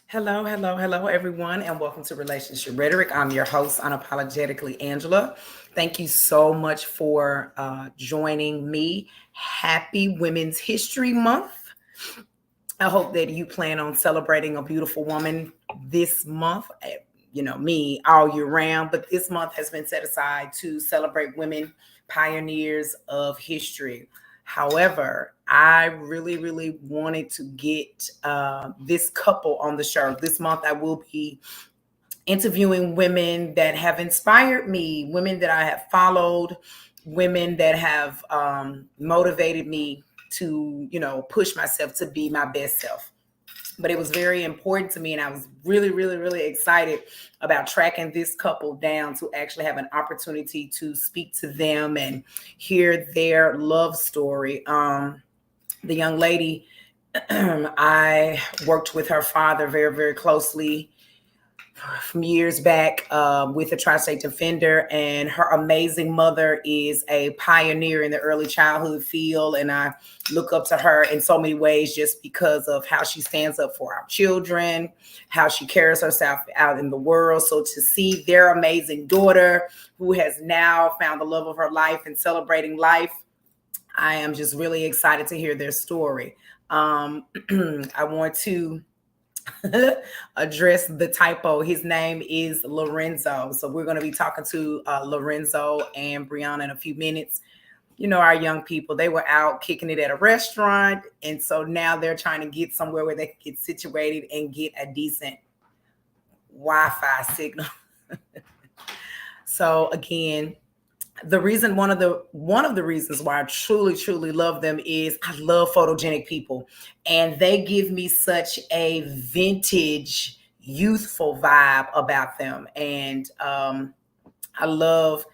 Hello, hello, hello, everyone, and welcome to Relationship Rhetoric. I'm your host, unapologetically Angela. Thank you so much for joining me. Happy Women's History Month. I hope that you plan on celebrating a beautiful woman this month. Me all year round, but this month has been set aside to celebrate women pioneers of history. However, I really, really wanted to get this couple on the show. This month, I will be interviewing women that have inspired me, women that I have followed, women that have motivated me to, push myself to be my best self. But it was very important to me, and I was really, really, really excited about tracking this couple down to actually have an opportunity to speak to them and hear their love story. The young lady, I worked with her father very, very closely from years back with a tri-state defender, and her amazing mother is a pioneer in the early childhood field, and I look up to her in so many ways just because of how she stands up for our children, how she carries herself out in the world. So to see their amazing daughter, who has now found the love of her life and celebrating life, I am just really excited to hear their story. I want to address the typo. His name is Lorenzo. So we're going to be talking to Lorenzo and Brianna in a few minutes. You know, our young people, they were out kicking it at a restaurant. And so now they're trying to get somewhere where they can get situated and get a decent Wi-Fi signal. So again, one of the reasons why I truly love them is I love photogenic people, and they give me such a vintage youthful vibe about them. And I love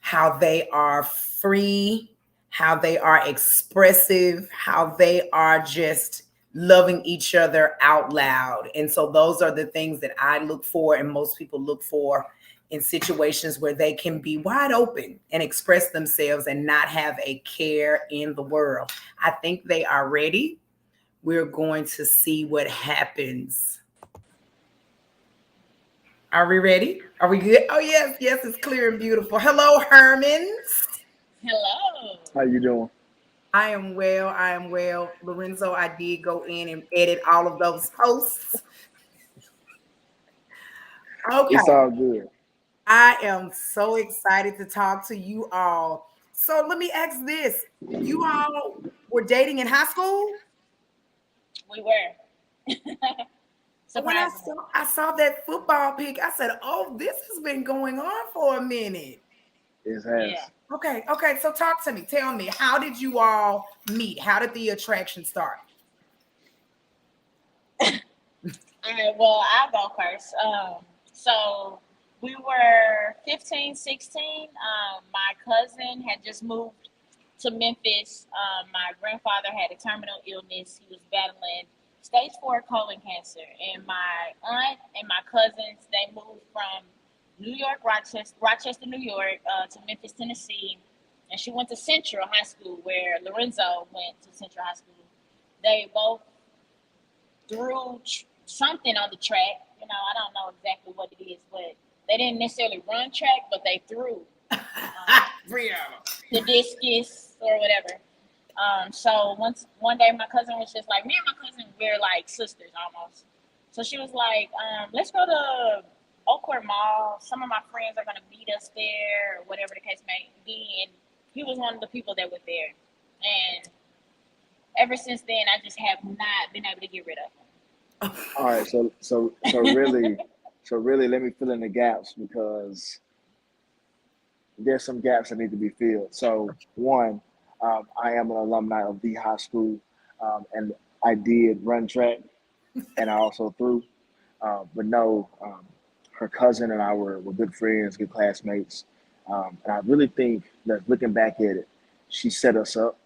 how they are free, how they are expressive, how they are just loving each other out loud. And so those are the things that I look for, and most people look for in situations where they can be wide open and express themselves and not have a care in the world. I think they are ready. We're going to see what happens. Are we ready? Are we good? Oh, yes, yes, it's clear and beautiful. Hello, Hermans. Hello. How you doing? I am well. I am well. Lorenzo, I did go in and edit all of those posts. It's Okay. all good. I am so excited to talk to you all. So let me ask this. You all were dating in high school? We were. When I Surprisingly. saw I saw that football pic, I said, "Oh, this has been going on for a minute." It Yeah. has. Okay, okay. So talk to me. Tell me, how did you all meet? How did the attraction start? All right. Well, I'll go first. So we were 15, 16. My cousin had just moved to Memphis. My grandfather had a terminal illness. He was battling stage 4 colon cancer. And my aunt and my cousins, they moved from New York, Rochester, New York, to Memphis, Tennessee. And she went to Central High School, where Lorenzo went to Central High School. They both threw something on the track. I don't know exactly what it is, but they didn't necessarily run track, but they threw Brianna. the discus or whatever. So one day my cousin was just like, me and my cousin, we're like sisters almost. So she was like, let's go to Oakwood Mall. Some of my friends are gonna meet us there, or whatever the case may be. And he was one of the people that were there. And ever since then, I just have not been able to get rid of All right. So really, let me fill in the gaps because there's some gaps that need to be filled. So one, I am an alumni of the high school, and I did run track, and I also threw. But no, her cousin and I were good friends, good classmates, and I really think that looking back at it, she set us up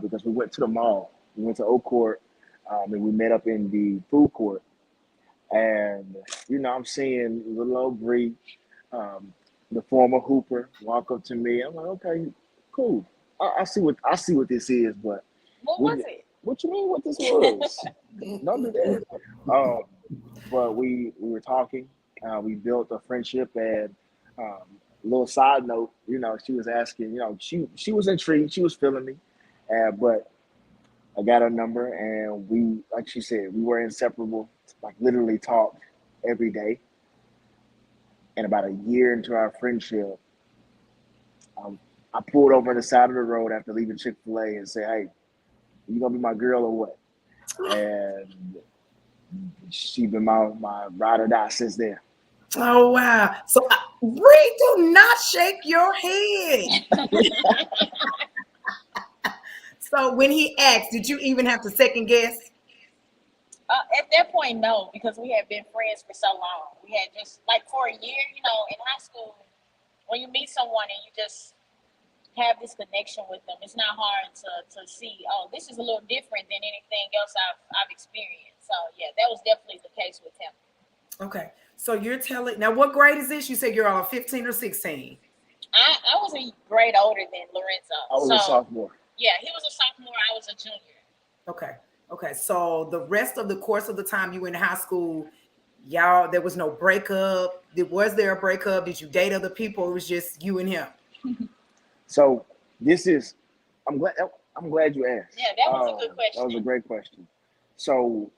because we went to the mall. We went to Oak Court, and we met up in the food court. And I'm seeing little old Bree, um, the former Hooper, walk up to me. I'm like, okay, cool. I see what this is, but what what, was it? what you mean? What this was? Don't do that. Um, but we were talking. We built a friendship, and little side note, she was asking, she was intrigued, she was feeling me, but I got her number, and we, like she said, we were inseparable. Like literally talked every day. And about a year into our friendship, um, I pulled over on the side of the road after leaving Chick-fil-A and said, "Hey, you gonna be my girl or what?" And she been my ride or die since then. Oh wow! So, Bree, do not shake your head. So, when he asked, did you even have to second guess? At that point, no, because we had been friends for so long. We had just like for a year, in high school, when you meet someone and you just have this connection with them, it's not hard to see. Oh, this is a little different than anything else I've experienced. So yeah, that was definitely the case with him. Okay. So you're telling now what grade is this? You said you're all 15 or 16. I was a grade older than Lorenzo, I was a so sophomore. yeah, he was a sophomore. I was a junior. Okay. Okay. So the rest of the course of the time you were in high school, y'all, there was no breakup. Was there a breakup? Did you date other people? It was just you and him. So this is, I'm glad you asked. Yeah, that was a good That was a question. great question. So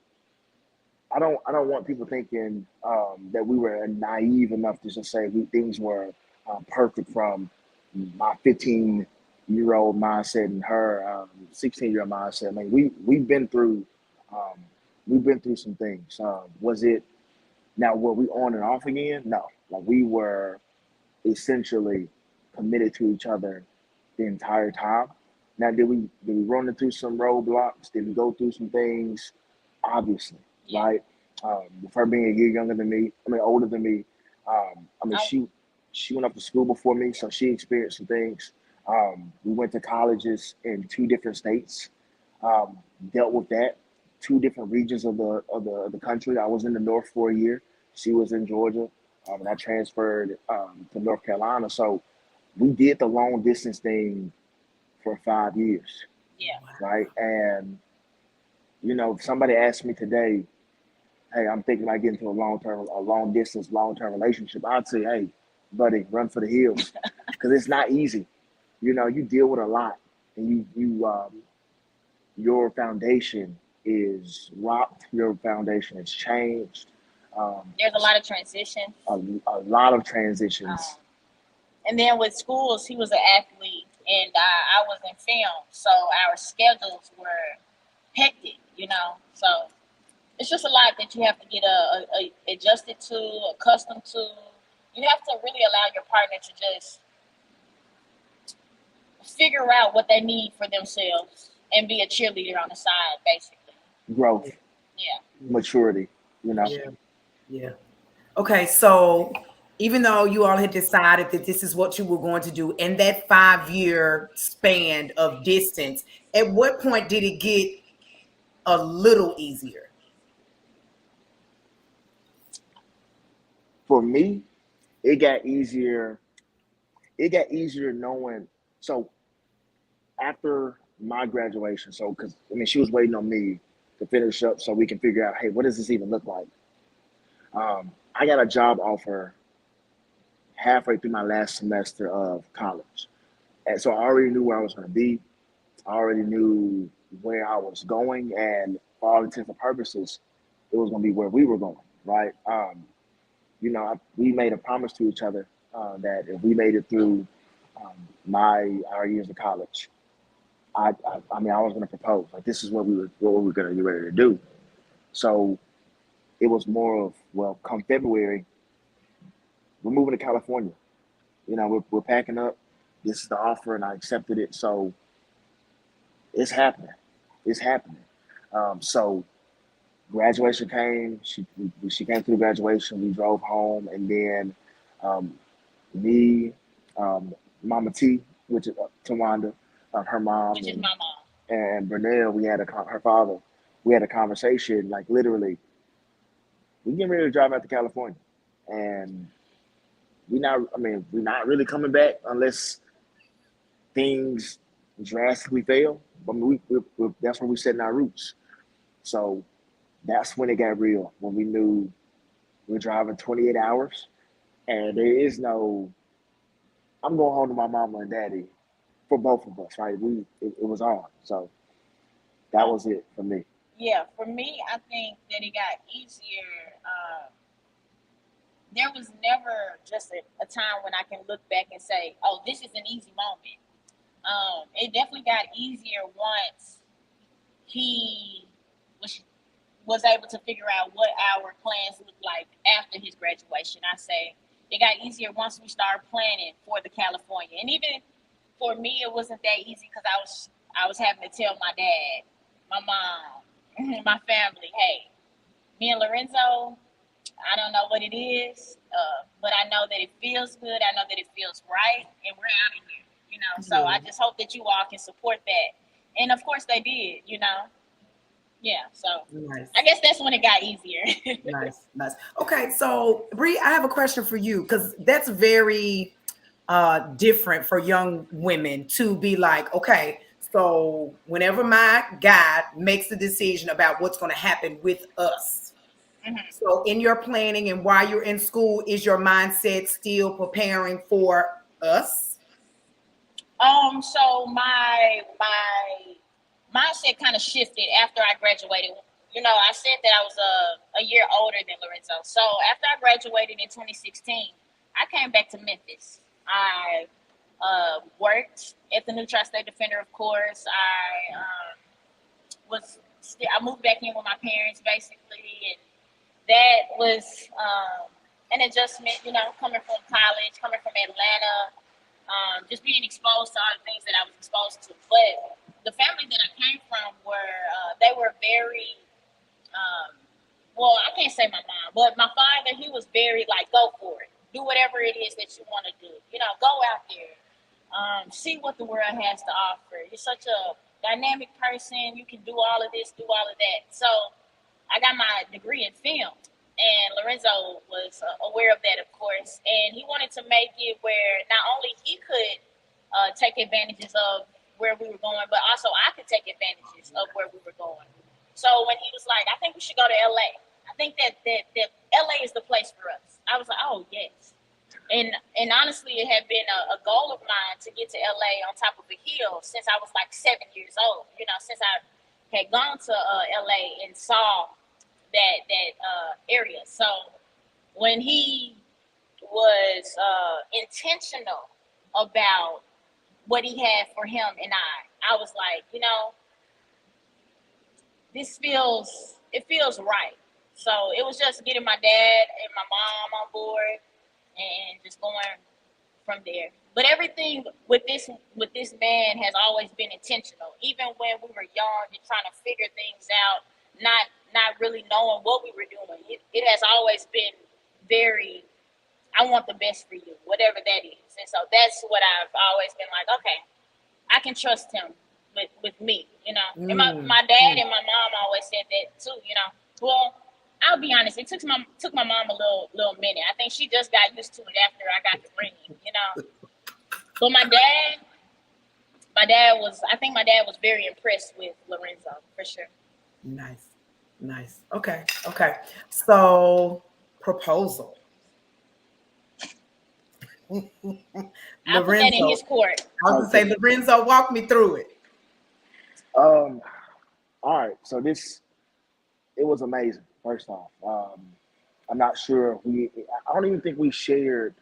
I don't want people thinking that we were naive enough to just say things were perfect from my 15-year-old mindset and her 16-year-old mindset. I mean, um, we've been through some things. Was it now were we on and off again? No, like we were essentially committed to each other the entire time. Now, did we run into some roadblocks? Did we go through some things? Obviously, Yeah. right? With her being a year younger than me, I mean older than me. I mean I, she went up to school before me, so she experienced some things. We went to colleges in two different states. Um, Dealt with that. Two different regions of the country. I was in the North for a year. She was in Georgia, and I transferred to North Carolina. So we did the long distance thing for 5 years, yeah. right? And if somebody asked me today, "Hey, I'm thinking about getting into a long distance, long term relationship," I'd say, "Hey, buddy, run for the hills," because it's not easy. You deal with a lot, and your foundation is rocked. Your foundation has changed. Um, There's a lot of transition. a lot of Um, transitions. and then with schools, he was an athlete, and I was in film, so our schedules were hectic. So it's just a lot that you have to get adjusted to, accustomed to. You have to really allow your partner to just figure out what they need for themselves and be a cheerleader on the side, basically. Growth, Yeah. maturity. You know, Yeah. Yeah. Okay. So even though you all had decided that this is what you were going to do in that 5 year span of distance, at what point did it get a little easier? for me, it got easier. It got easier knowing. So after my graduation, so because I mean, she was waiting on me to finish up so we can figure out, hey, what does this even look like? I got a job offer halfway through my last semester of college, and so I already knew where I was going to be. I already knew where I was going, and for all intents and purposes, it was going to be where we were going, right? We made a promise to each other that if we made it through our years of college, I mean, I was going to propose. Like this is what we were going to get ready to do. So it was more of, well, come February, we're moving to California. We're packing up. This is the offer, and I accepted it. So it's happening. It's happening. So graduation came. She came through graduation. We drove home, and then um, me, Mama T, which is Tawanda, her mom, Which is my mom. and Bernell, her father. We had a conversation, like literally, we getting ready to drive out to California, and we're not really coming back unless things drastically fail. But I mean, that's where we're setting our roots. So that's when it got real. When we knew We're driving 28 hours, and there is no. I'm going home to my mama and daddy for both of us, right? It was on, so that Uh, was it for me. yeah, for me, I think that it got easier. There was never just a time when I can look back and say, "Oh, this is an easy moment." It definitely got easier once he was was able to figure out what our plans looked like after his graduation. I say it got easier once we started planning for the California, and even for me, it wasn't that easy because I was having to tell my dad, my mom, my family, hey, me and Lorenzo, I don't know what it is, but I know that it feels good. I know that it feels right, and we're out of here. So Yeah. I just hope that you all can support that. And of course they did. Yeah. So Nice. I guess that's when it got easier. Nice, nice. Okay, so Bree, I have a question for you because that's very different for young women to be like, okay, so whenever my guy makes a decision about what's going to happen with us, Mhm. so in your planning and while you're in school, is your mindset still preparing for us? So my mindset kind of shifted after I graduated. I said that I was a year older than Lorenzo. So after I graduated in 2016, I came back to Memphis. I worked at the New Tri-State Defender, of course. I moved back in with my parents basically, and that was an adjustment. Coming from college, coming from Atlanta, just being exposed to all the things that I was exposed to. But the family that I came from they were very, um, well, I can't say my mom, but my father, he was very like, go for it. Do whatever it is that you want to do. Go out there. See what the world has to offer. You're such a dynamic person. You can do all of this, do all of that. So I got my degree in film, and Lorenzo was aware of that, of course, and he wanted to make it where not only he could take advantages of where we were going, but also I could take advantages of where we were going. So when he was like, "I think we should go to LA," I think that LA is the place for us. I was like, "Oh yes." And honestly, it had been a goal of mine to get to LA on top of a hill since I was like 7 years old. Since I had gone to LA and saw that area. So when he was intentional about what he had for him and I was like, it feels right. So it was just getting my dad and my mom on board and just going from there. But everything with this man has always been intentional. Even when we were young and trying to figure things out, not really knowing what we were doing, it has always been very. I want the best for you, whatever that is. And so that's what I've always been like. Okay, I can trust him with me. And Mm, my dad mm. and my mom always said that too. Well, I'll be honest. It took my mom a little minute. I think she just got used to it after I got the ring. But I think my dad was very impressed with Lorenzo for sure. Nice, nice. Okay, okay. So proposal. I put that in Lorenzo. his court. I was gonna say, Okay. Lorenzo, walk me through it. Um. All right. So it was amazing. First off, I'm not sure we. I don't even think we shared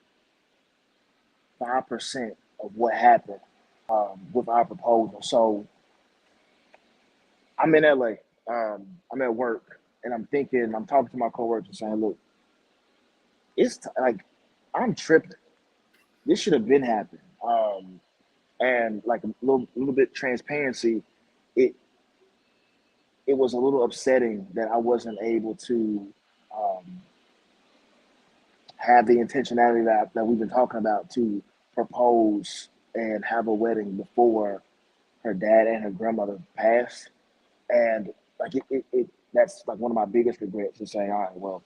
5% of what happened with our proposal. So I'm in LA. I'm at work, and I'm thinking. I'm talking to my coworkers, saying, "Look, like I'm tripping. This should have been happening." And like a little bit transparency, it it was a little upsetting that I wasn't able to um, have the intentionality that we've been talking about to propose and have a wedding before her dad and her grandmother passed. And like that's like one of my biggest regrets is saying, all right, well,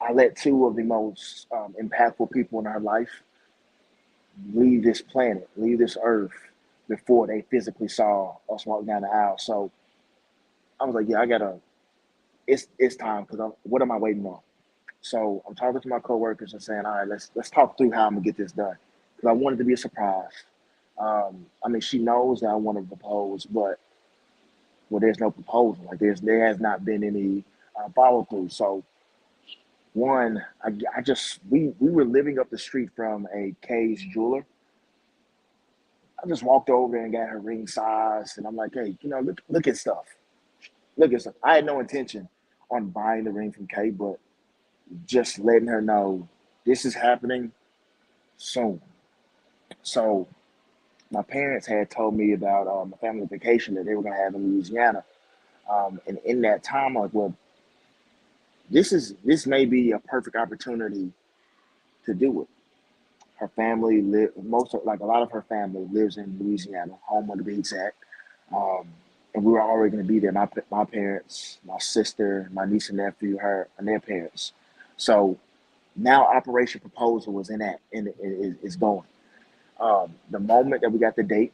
I let two of the most impactful people in her life leave this planet, leave this earth before they physically saw us walk down the aisle. So I was like, yeah, I gotta. It's time because what am I waiting on? So I'm talking to my coworkers and saying, all right, let's talk through how I'm gonna get this done. Because I want it to be a surprise. I mean, she knows that I want to propose, but well, there's no proposal. Like there has not been any follow through. So one, I just we were living up the street from a Kay's jeweler. I just walked over there and got her ring size, and I'm like, hey, look at stuff. Look at stuff. I had no intention on buying the ring from Kay, but just letting her know this is happening soon. So my parents had told me about a family vacation that they were going to have in Louisiana. And in that time, I'm like, well, this may be a perfect opportunity to do it. Her family live most of like a lot of her family lives in Louisiana, home to be exact. Um, and we were already going to be there. My parents, my sister, my niece and nephew, her and their parents. So now Operation Proposal was in that and it's going. The moment that we got the date,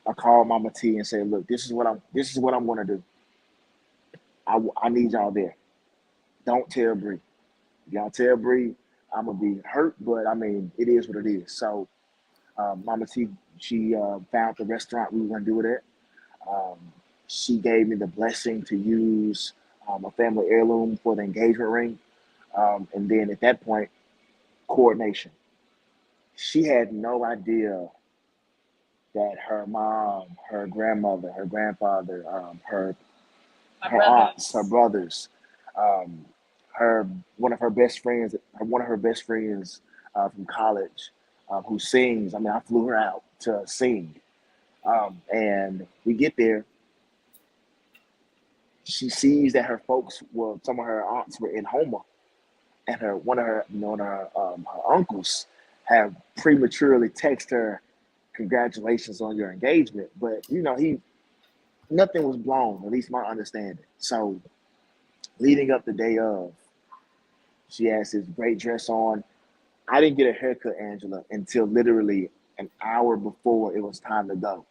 I called Mama T and said, "Look, this is what I'm going to do. I need y'all there. Don't tell Bree. If y'all tell Bree, I'm gonna be hurt, but I mean, it is what it is." So, Mama T, she found the restaurant we were gonna do it at. Um, she gave me the blessing to use a family heirloom for the engagement ring, and then at that point, coordination. She had no idea that her mom, her grandmother, her grandfather, My her aunts, her brothers. brothers, um, her one of her best friends from college, who sings. I mean, I flew her out to sing, and we get there. She sees that her folks, well, some of her aunts were in Houma, and her uncles have prematurely texted her, "Congratulations on your engagement," but he nothing was blown, at least my understanding. So leading up the day of, she has this great dress on. I didn't get a haircut, Angela, until literally an hour before it was time to go.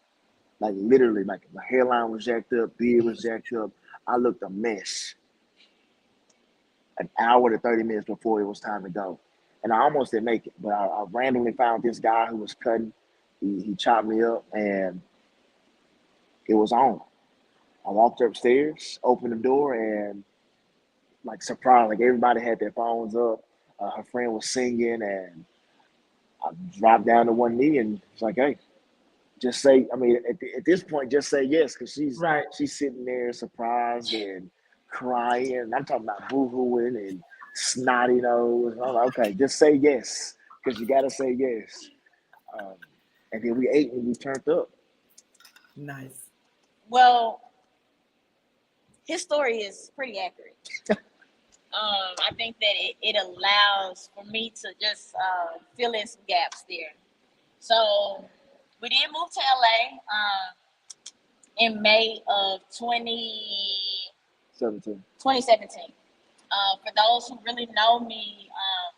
Like literally, like my hairline was jacked up, beard was jacked up. I looked a mess an hour to 30 minutes before it was time to go. And I almost didn't make it, but I randomly found this guy who was cutting. He chopped me up and it was on. I walked upstairs, opened the door, and like surprised, like everybody had their phones up. Her friend was singing, and I dropped down to one knee and was like, "Hey, just say." I mean, at this point, just say yes, because Right. she's sitting there surprised and crying. I'm talking about boo-hooing and snotty nose. I'm like, okay, just say yes, because you got to say yes. Um, and then we ate and we turned up. Nice. Well, his story is pretty accurate. I think that it allows for me to just fill in some gaps there. So we did move to LA in May of 17. 2017. For those who really know me,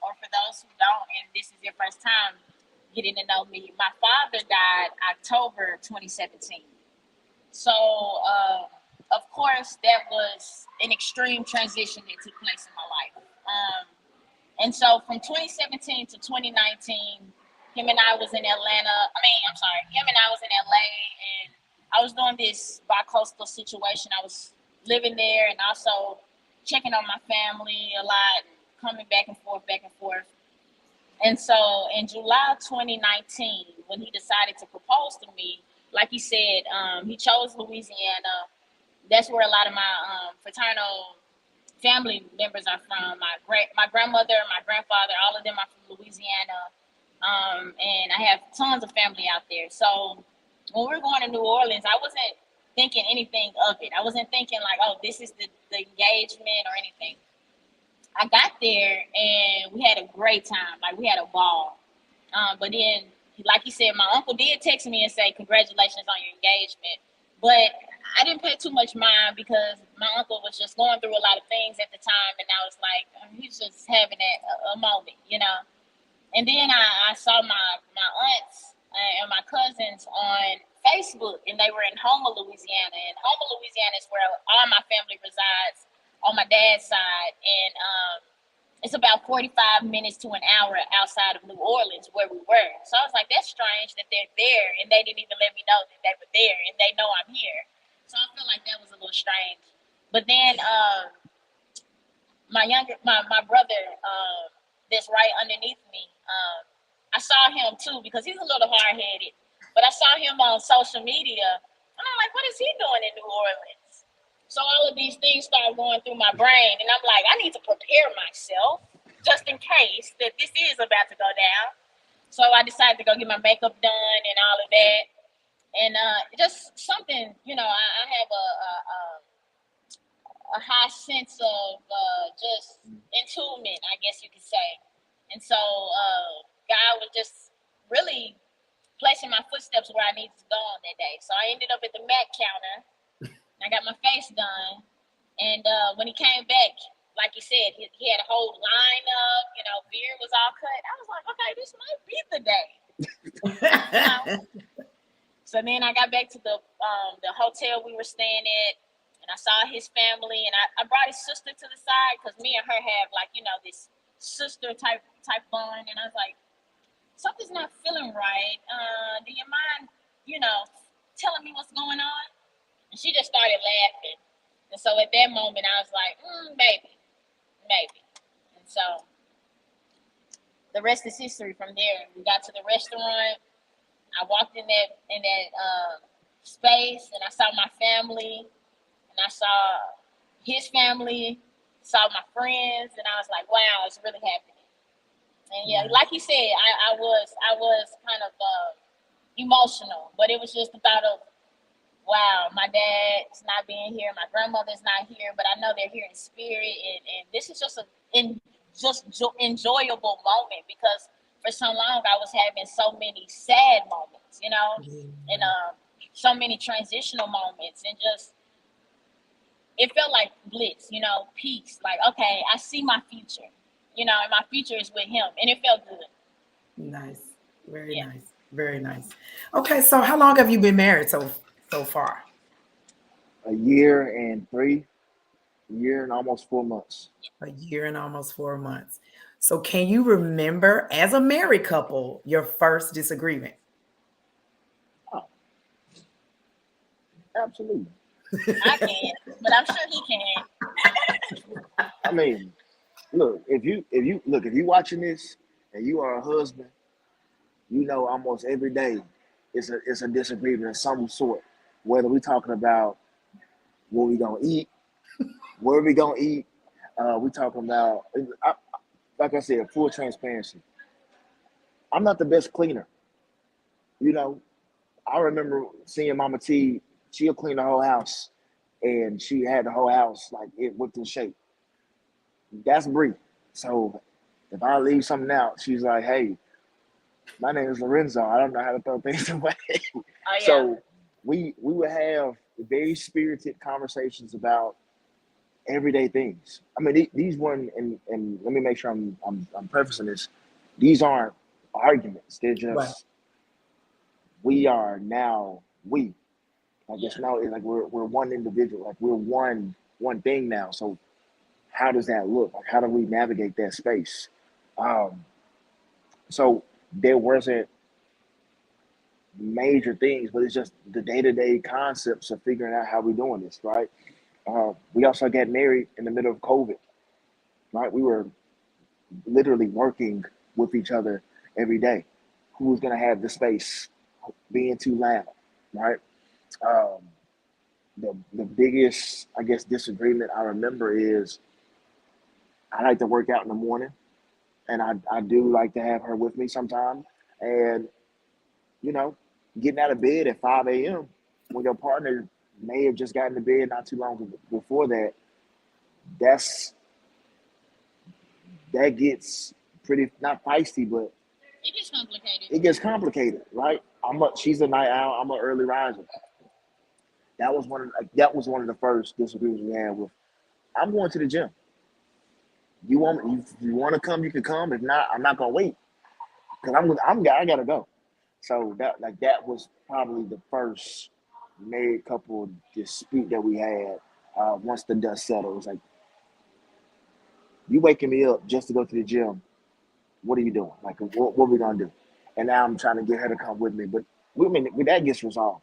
or for those who don't, and this is your first time getting to know me, my father died October 2017. So, of course, that was an extreme transition that took place in my life. And so from 2017 to 2019, him and I was in Atlanta. I'm sorry, him and I was in LA, and I was doing this bi-coastal situation. I was living there and also checking on my family a lot, coming back and forth, back and forth. And so in July 2019, when he decided to propose to me, like he said, he chose Louisiana. That's where a lot of my fraternal family members are from. My grandmother, my grandfather, all of them are from Louisiana, and I have tons of family out there. So when we were going to New Orleans, I wasn't thinking anything of it. I wasn't thinking like, oh, this is the engagement or anything. I got there and we had a great time. Like we had a ball. But then, like you said, my uncle did text me and say congratulations on your engagement. But I didn't pay too much mind because my uncle was just going through a lot of things at the time, and I was like, he's just having a moment. And then I saw my aunts and my cousins on Facebook, and they were in Houma, Louisiana. And Houma, Louisiana is where all my family resides on my dad's side. And it's about 45 minutes to an hour outside of New Orleans where we were. So I was like, that's strange that they're there and they didn't even let me know that they were there and they know I'm here. So I feel like that was a little strange. But then my brother that's right underneath me, I saw him too because he's a little hard headed. But I saw him on social media and I'm like, what is he doing in New Orleans? So all of these things start going through my brain, and I'm like, I need to prepare myself just in case that this is about to go down. So I decided to go get my makeup done and all of that, and just something, I have a high sense of just attunement, I guess you could say, and so God was just really placing my footsteps where I needed to go on that day. So I ended up at the Mac counter. I got my face done. And when he came back, like you said, he had a whole line up, beard was all cut. I was like, okay, this might be the day. So then I got back to the hotel we were staying at, and I saw his family, and I brought his sister to the side because me and her have this sister type bond, and I was like, something's not feeling right. Do you mind, telling me what's going on? And she just started laughing. And so at that moment, I was like, maybe. And so the rest is history from there. We got to the restaurant. I walked in that space, and I saw my family, and I saw his family, saw my friends, and I was like, wow, it's really happening. And yeah, like you said, I was kind of emotional, but it was just the thought of, wow, my dad's not being here, my grandmother's not here, but I know they're here in spirit, and this is just enjoyable moment because for so long I was having so many sad moments, and so many transitional moments, and just it felt like bliss, peace. Like, okay, I see my future, and my future is with him, and it felt good. Nice, very nice, very nice. Okay, so how long have you been married so far? A year and almost 4 months. A year and almost 4 months. So can you remember as a married couple your first disagreement? Oh, absolutely. I can, but I'm sure he can. I mean, look, if you watching this and you are a husband, almost every day it's a disagreement of some sort. Whether we talking about what we gonna eat, where we gonna eat, we talking about like I said, full transparency. I'm not the best cleaner. You know, I remember seeing Mama T. She'll clean the whole house, and she had the whole house like it whipped in shape. That's Bree. So if I leave something out, she's like, "Hey, my name is Lorenzo. I don't know how to throw things away." Oh, yeah. So we would have very spirited conversations about everyday things. I mean, these weren't, and let me make sure I'm prefacing this. These aren't arguments. They're just Right. we are now we. Like it's now like we're one individual. Like we're one thing now. So how does that look? Like how do we navigate that space? Um, so there wasn't major things, but it's just the day to day concepts of figuring out how we're doing this, right? We also got married in the middle of COVID, right? We were literally working with each other every day. Who was gonna have the space? Being too loud, right? Um, the biggest, I guess, disagreement I remember is I like to work out in the morning, and I do like to have her with me sometimes. And you know, getting out of bed at 5 a.m. when your partner may have just gotten to bed not too long before that, that's that gets pretty not feisty, but It gets complicated. it gets complicated, right? She's a night owl. I'm an early riser. That was one of the first disagreements we had with. I'm going to the gym. You want to come, you can come. If not, I'm not gonna wait because I gotta go. So that was probably the first married couple dispute that we had. Once the dust settled, it was like You waking me up just to go to the gym. What are you doing? Like, what are we gonna do? And now I'm trying to get her to come with me, but that gets resolved.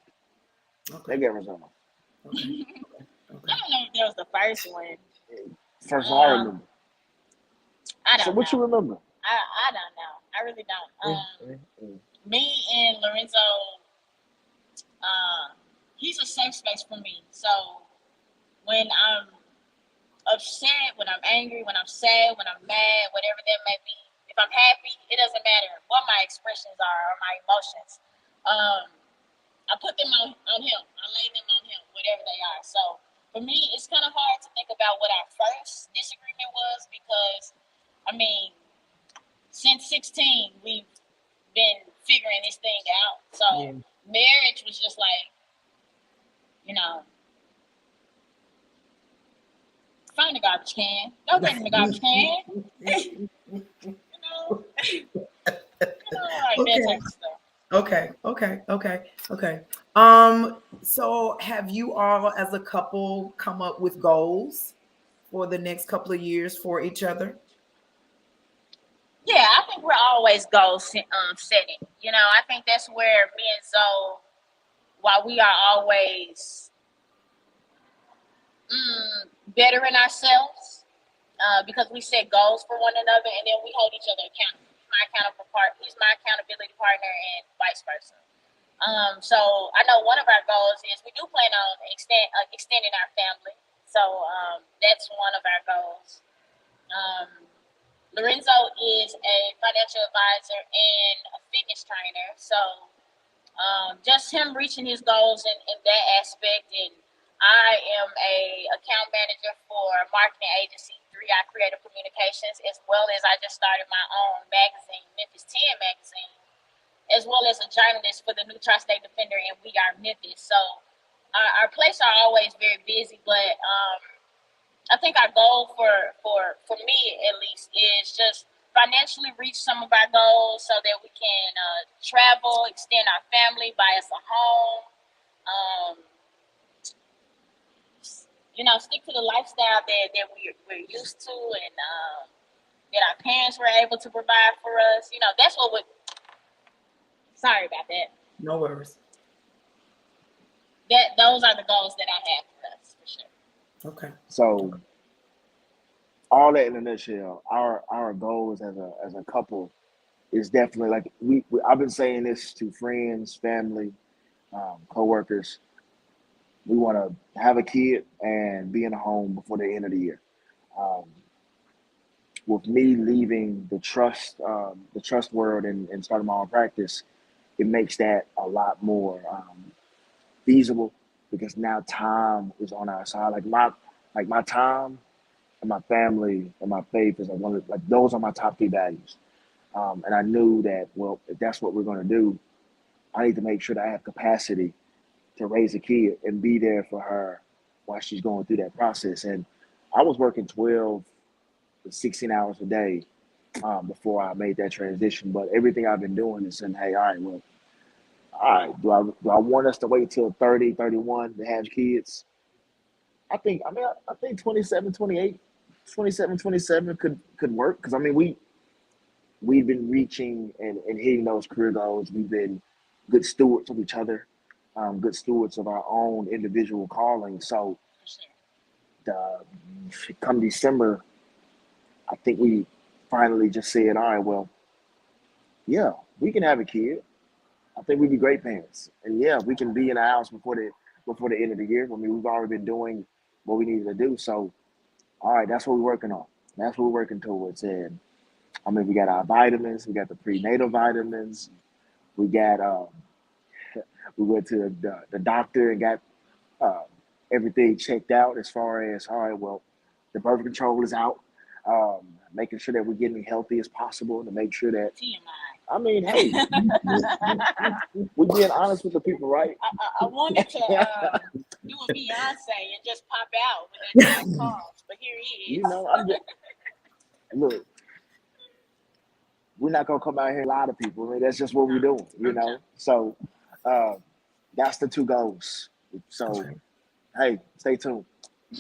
That Okay. get resolved. Okay. I Okay. don't know if that was the first one. First one I Um, remember. I So don't what know. you remember? I don't know. I really don't. Mm, mm, mm. Me and Lorenzo, uh, he's a safe space for me. So when I'm upset, when I'm angry, when I'm sad, when I'm mad, whatever that may be, if I'm happy, it doesn't matter what my expressions are or my emotions. Um, I put them on him. I lay them on him, whatever they are. So for me, it's kind of hard to think about what our first disagreement was because, I mean, since 16, we've been figuring this thing out. So Yeah. marriage was just like, you know, find the garbage can. Go get in the garbage can. You know, like that Okay. type of stuff. Okay. Okay. Okay. Okay. So have you all as a couple come up with goals for the next couple of years for each other? Yeah, I think we're always setting. You know, I think that's where me and Zoe, while we are always bettering ourselves, because we set goals for one another and then we hold each other accountable. He's my accountability partner, and vice versa. So I know one of our goals is we do plan on extending our family. So that's one of our goals. Um, Lorenzo is a financial advisor and a fitness trainer. So just him reaching his goals in that aspect. And I am a account manager for marketing agency 3i Creative Communications, as well as I just started my own magazine, Memphis 10 magazine, as well as a journalist for the New Tri-State Defender and We Are Memphis. So our places are always very busy, but I think our goal for me at least is just financially reach some of our goals so that we can travel, extend our family, buy us a home, um, stick to the lifestyle that we're used to and that our parents were able to provide for us. That's what we sorry about that. No worries. Those are the goals that I have for us for sure. Okay. So all that in a nutshell, our goals as a couple is definitely like I've been saying this to friends, family, coworkers. We want to have a kid and be in a home before the end of the year. Um, with me leaving the trust world and starting my own practice, it makes that a lot more feasible because now time is on our side. Like my time and my family and my faith is like one of like those are my top three values. And I knew that well, if that's what we're going to do, I need to make sure that I have capacity to raise a kid and be there for her while she's going through that process. And I was working 12 to 16 hours a day before I made that transition. But everything I've been doing is saying, hey, all right, well, all right, do I want us to wait till 30, 31 to have kids? I think 27, 28, 27, 27 could work because I mean we've been reaching and hitting those career goals. We've been good stewards of each other, good stewards of our own individual calling. So For sure. come December, I think we finally just said, all right, well, yeah, we can have a kid. I think we'd be great parents, and yeah, we can be in the house before the end of the year. I mean, we've already been doing what we needed to do. So, all right, that's what we're working on. That's what we're working towards. And I mean, we got our vitamins. We got the prenatal vitamins. We got we went to the doctor and got uh, everything checked out as far as all right. Well, the birth control is out. Making sure that we're getting healthy as possible to make sure that TMI. I mean, hey, we're being honest with the people, right? I wanted to do a Beyonce and just pop out when that time comes, but here he You is. know, I'm just look. We're not gonna come out here and lie to people. I mean, that's just what we're doing, you know. So uh, that's the two goals. So Okay. hey, stay tuned.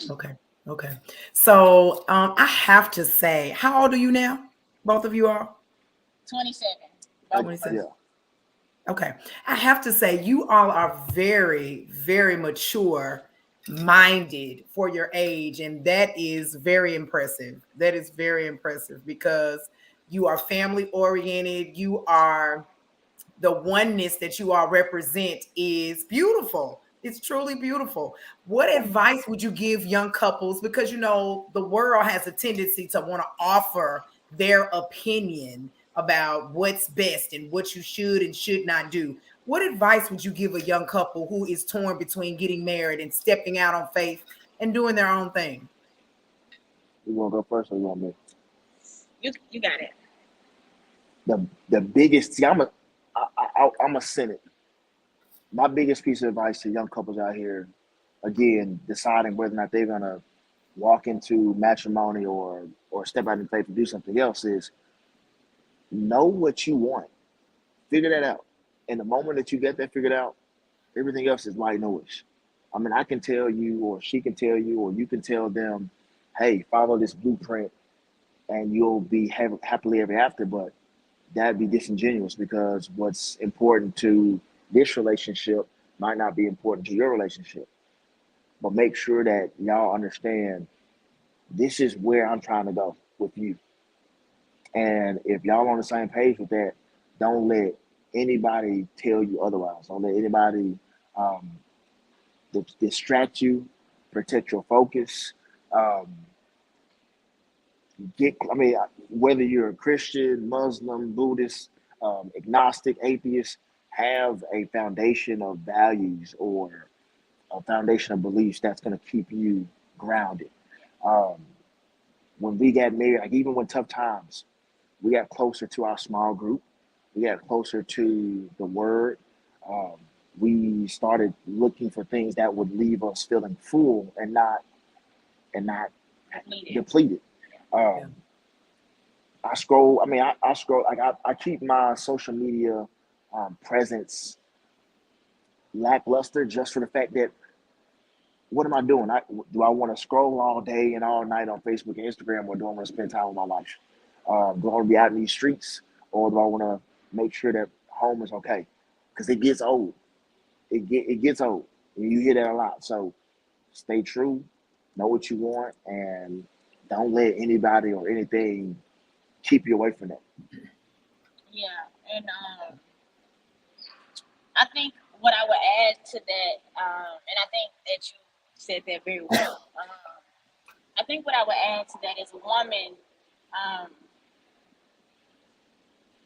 Okay. Okay. So I have to say, how old are you now? Both of you are 27. Both of Yeah. 27. us. Okay. I have to say, you all are very, very mature minded for your age. And that is very impressive. That is very impressive because you are family oriented. You are the oneness that you all represent is beautiful. It's truly beautiful. What advice would you give young couples? Because you know, the world has a tendency to want to offer their opinion about what's best and what you should and should not do. What advice would you give a young couple who is torn between getting married and stepping out on faith and doing their own thing? You want to go first or you want me? You got it. The biggest, see, I'm a cynic. My biggest piece of advice to young couples out here, again, deciding whether or not they're gonna walk into matrimony or step out in faith and do something else is know what you want. Figure that out. And the moment that you get that figured out, everything else is white noise. I mean, I can tell you, or she can tell you, or you can tell them, hey, follow this blueprint and you'll be happily ever after. But that'd be disingenuous because what's important to this relationship might not be important to your relationship. But make sure that y'all understand this is where I'm trying to go with you. And if y'all on the same page with that, don't let anybody tell you otherwise. Don't let anybody um, distract you. Protect your focus. Um, I mean, whether you're a Christian, Muslim, Buddhist, agnostic, atheist, have a foundation of values or a foundation of beliefs that's going to keep you grounded. Um, when we got married, like even when tough times, we got closer to our small group. We got closer to the word. Um, we started looking for things that would leave us feeling full and not Needed. depleted. Yeah. Um, I scroll. I mean, I scroll. Like I keep my social media presence lackluster just for the fact that what am I doing? Do I want to scroll all day and all night on Facebook and Instagram, or do I want to spend time with my wife? Do I want to be out in these streets, or do I want to make sure that home is okay? Because it gets old. It gets old. And you hear that a lot. So stay true, know what you want, and don't let anybody or anything keep you away from that. Yeah, and I think what I would add to that, and I think that you said that very well. I think what I would add to that is a woman um,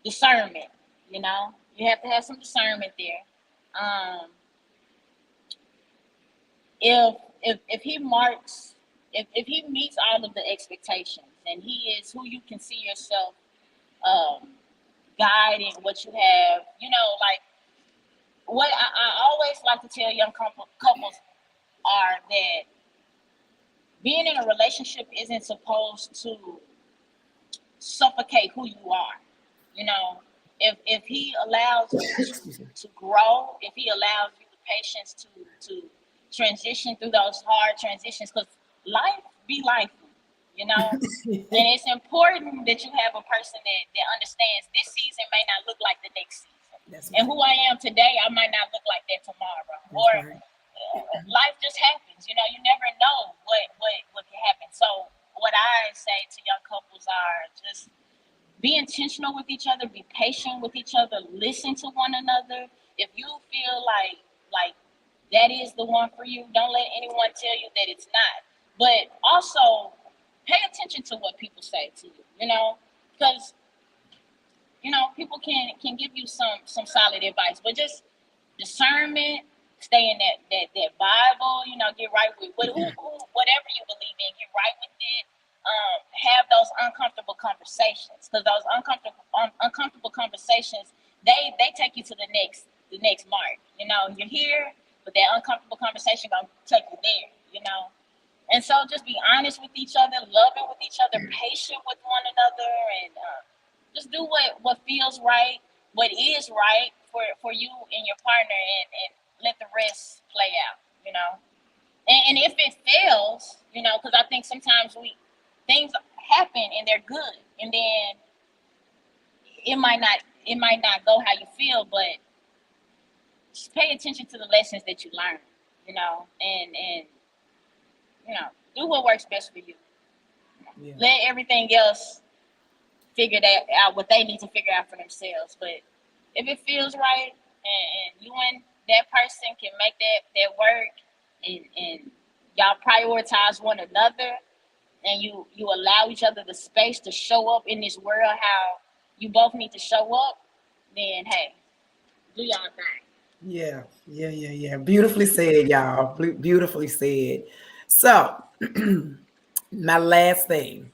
discernment. You know, you have to have some discernment there. Um, if he marks, if he meets all of the expectations, and he is who you can see yourself um, guiding what you have, you know, like what I always like to tell young couples are that being in a relationship isn't supposed to suffocate who you are. You know, if he allows you Excuse me. to grow, if he allows you the patience to transition through those hard transitions, because life be life, you know. And it's important that you have a person that understands this season may not look like the next season. That's And right. who I am today, I might not look like that tomorrow. That's Or right. life just happens. You know, you never know what can happen. So what I say to young couples are just be intentional with each other, be patient with each other, listen to one another. If you feel like that is the one for you, don't let anyone tell you that it's not. But also pay attention to what people say to you, you know, because people can give you some solid advice, but just discernment, stay in that Bible, get right with whatever you believe in, get right with it. Have those uncomfortable conversations, because those uncomfortable conversations, they take you to the next mark. You're here, but that uncomfortable conversation gonna take you there. And so just be honest with each other, loving with each other, patient with one another, and just do what feels right, what is right for you and your partner, and let the rest play out. And if it fails, because I think sometimes things happen and they're good, and then it might not go how you feel, but just pay attention to the lessons that you learn, and do what works best for you. Yeah. Let everything else figure that out, what they need to figure out for themselves. But if it feels right, and you and that person can make that work, and y'all prioritize one another, and you allow each other the space to show up in this world how you both need to show up, then hey, do y'all thing. Yeah. Beautifully said, y'all. Beautifully said. So, my last thing.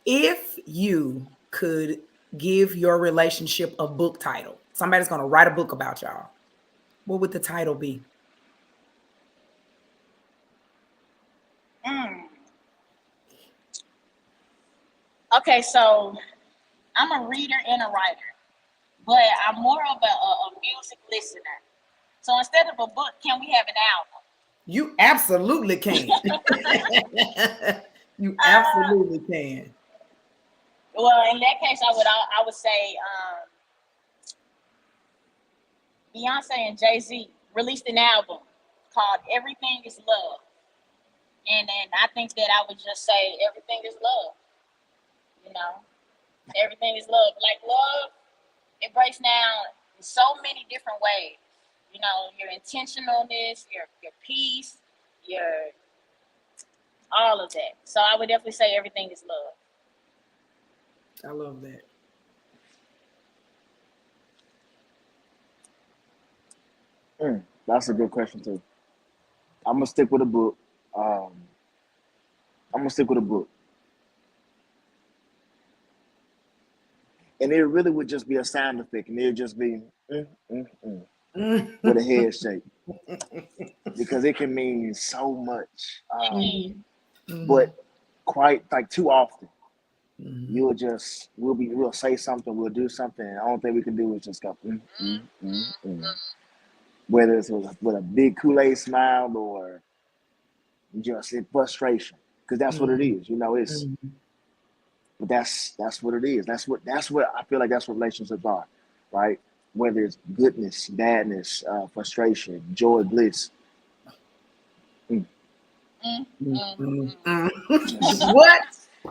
If you could give your relationship a book title, somebody's going to write a book about y'all. What would the title be? Mm. Okay, so I'm a reader and a writer, but I'm more of a music listener. So instead of a book, can we have an album? You absolutely can. You Uh, absolutely can. well, in that case, I would say Beyonce and Jay-Z released an album called "Everything Is Love," and then I think that I would just say everything is love. You know, everything is love. Like love, it breaks down in so many different ways. Your intentionalness, your peace, your all of that. So I would definitely say everything is love. I love that. That's a good question too. I'm gonna stick with a book. Um, I'm gonna stick with a book, and it really would just be a sound effect, and it would just be with a head shake because it can mean so much. Amen. But quite like too often, Mhm. we'll say something, we'll do something, and the only thing we can do is just go whether it's with a big Kool-Aid smile or just in frustration, because that's what it Mhm. is. It's Mhm. but that's what it is. That's what I feel like that's what relationships are, right? Whether it's goodness, badness, frustration, joy, bliss. Mm. Mm, mm, Mhm. mm. Mhm. What?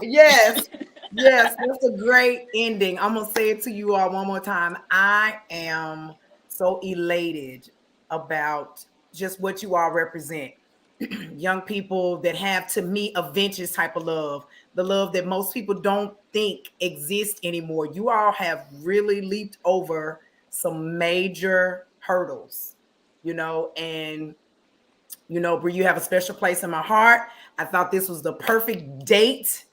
Yes. Yes, that's a great ending. I'm gonna say it to you all one more time. I am so elated about just what you all represent. Young people that have, to me, a vintage type of love, the love that most people don't think exists anymore. You all have really leaped over some major hurdles, and Bree, you have a special place in my heart. I thought this was the perfect date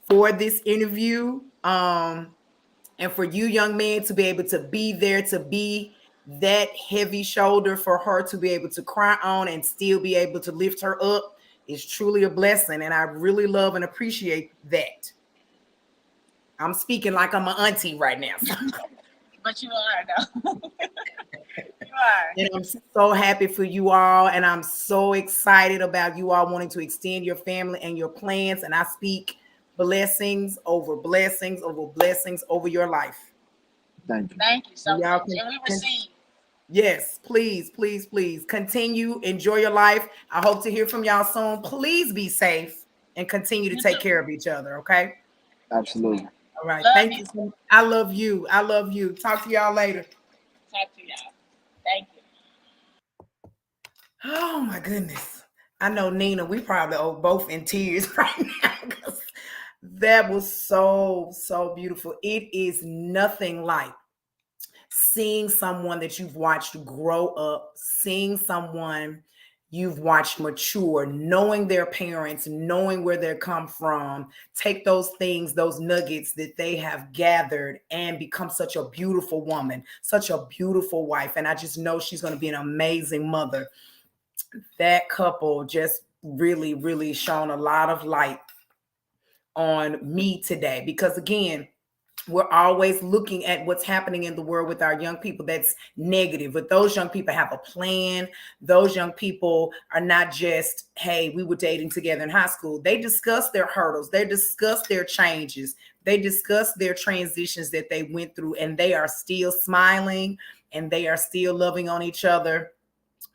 for this interview. And for you young men to be able to be there, to be that heavy shoulder for her to be able to cry on and still be able to lift her up is truly a blessing. And I really love and appreciate that. I'm speaking like I'm an auntie right now. But you are though. You are. And I'm so happy for you all. And I'm so excited about you all wanting to extend your family and your plans. And I speak blessings over blessings over blessings over your life. Thank you. Thank you so And y'all much, and we can receive. yes, please, please, please continue. Enjoy your life. I hope to hear from y'all soon. Please be safe and continue to You take too. care of each other. Okay. Yes, ma'am. Absolutely. All right. Love Thank you. you. I love you. I love you. Talk to y'all later. Talk to y'all. Thank you. Oh my goodness. I know Nina, we probably are both in tears right now because that was so, so beautiful. It is nothing like seeing someone that you've watched grow up, seeing someone you've watched mature, knowing their parents, knowing where they come from, take those things, those nuggets that they have gathered and become such a beautiful woman, such a beautiful wife. And I just know she's going to be an amazing mother. That couple just really, really shone a lot of light on me today because, again, we're always looking at what's happening in the world with our young people that's negative. But those young people have a plan. Those young people are not just, hey, we were dating together in high school. They discuss their hurdles. They discuss their changes. They discuss their transitions that they went through, and they are still smiling and they are still loving on each other,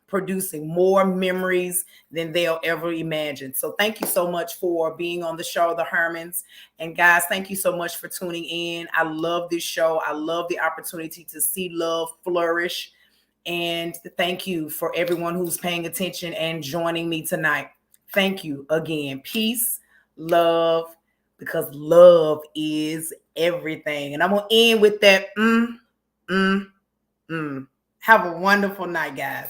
producing more memories than they'll ever imagine. So thank you so much for being on the show, The Hermans. And guys, thank you so much for tuning in. I love this show. I love the opportunity to see love flourish. And thank you for everyone who's paying attention and joining me tonight. Thank you again. Peace, love, because love is everything. And I'm going to end with that. Have a wonderful night, guys.